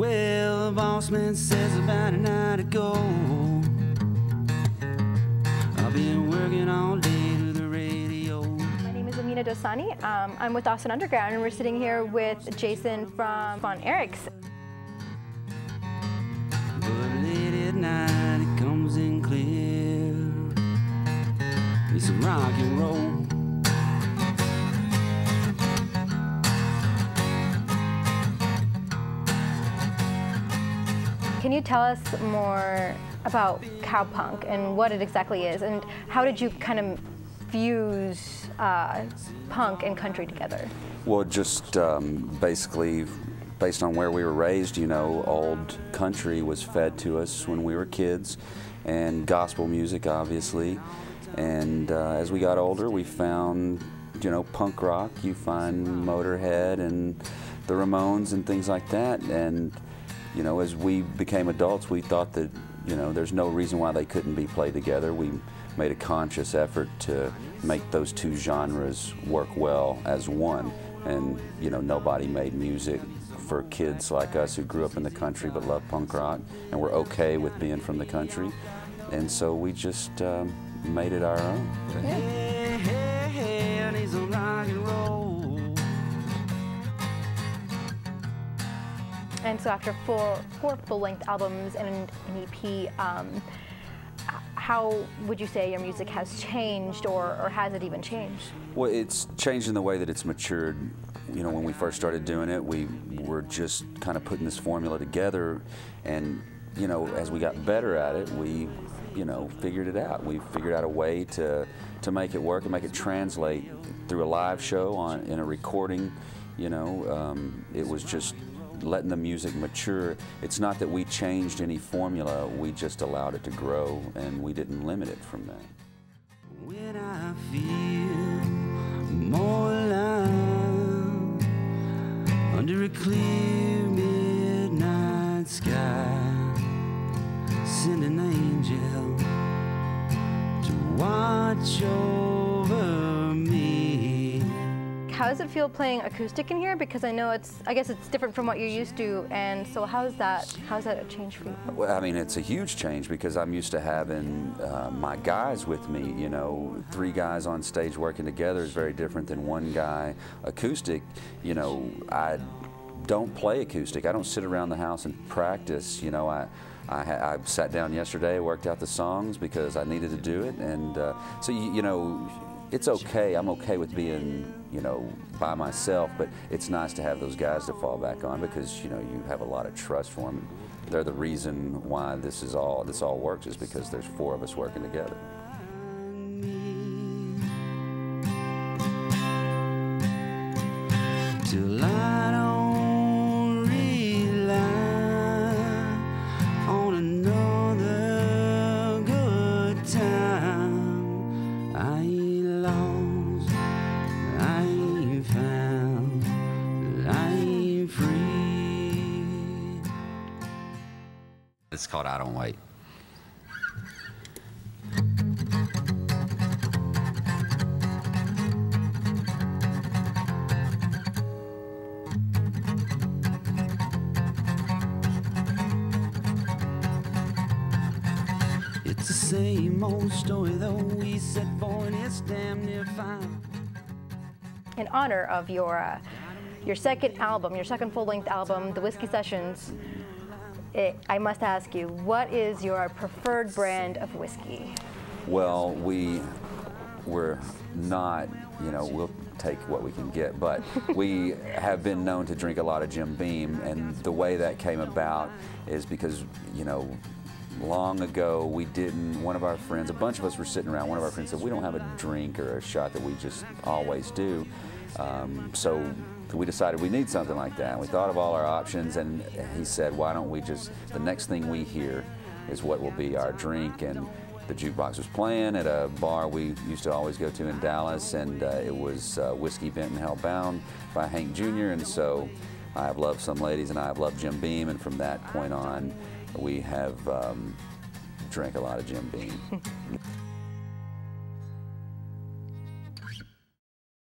Well, the boss man says about an hour to go. I've been working all day to the radio. My name is Amina Dosani. I'm with Austin Underground, and we're sitting here with Jason from Ehrics. But late at night it comes in clear. Need some rock and roll. Can you tell us more about cowpunk and what it exactly is, and how did you kind of fuse punk and country together? Well, just basically based on where we were raised, you know, old country was fed to us when we were kids, and gospel music, obviously. And as we got older, we found, you know, punk rock. You find Motorhead and the Ramones and things like that. And you know, as we became adults, we thought that, you know, there's no reason why they couldn't be played together. We made a conscious effort to make those two genres work well as one. And, you know, nobody made music for kids like us who grew up in the country but love punk rock and were okay with being from the country. And so we just made it our own. Hey, hey, hey, I need some rock and roll. And so after four full-length albums and an EP, how would you say your music has changed, or has it even changed? Well, it's changed in the way that it's matured. You know, when we first started doing it, we were just kind of putting this formula together, and, you know, as we got better at it, we, you know, figured it out. We figured out a way to make it work and make it translate through a live show in a recording. You know, it was just letting the music mature. It's not that we changed any formula, we just allowed it to grow, and we didn't limit it from that. When I feel more alive under a clear midnight sky, send an angel to watch over me. How does it feel playing acoustic in here? Because I know I guess it's different from what you're used to, and so how's that a change for you? Well, I mean, it's a huge change because I'm used to having my guys with me. You know, 3 guys on stage working together is very different than 1 guy. Acoustic, you know, I don't play acoustic. I don't sit around the house and practice. You know, I sat down yesterday, worked out the songs because I needed to do it, and so you know, it's okay. I'm okay with being, you know, by myself, but it's nice to have those guys to fall back on because, you know, you have a lot of trust for them. They're the reason why this all works, is because there's 4 of us working together. Till I don't rely on another good time. I ain't lost, I ain't found, I ain't free. It's called I Don't Wait. It's the same old story though we set for, and it's damn near fine. In honor of your second album, your second full-length album, The Whiskey Sessions, I must ask you, what is your preferred brand of whiskey? Well, we're not, you know, we'll take what we can get, but we have been known to drink a lot of Jim Beam, and the way that came about is because, you know, long ago one of our friends, a bunch of us were sitting around, one of our friends said, we don't have a drink or a shot that we just always do, so we decided we need something like that. We thought of all our options, and he said, why don't we just, the next thing we hear is what will be our drink. And the jukebox was playing at a bar we used to always go to in Dallas, and it was Whiskey Bent and Hellbound by Hank Jr., and so I Have Loved Some Ladies and I Have Loved Jim Beam, and from that point on we have drank a lot of Jim Beam.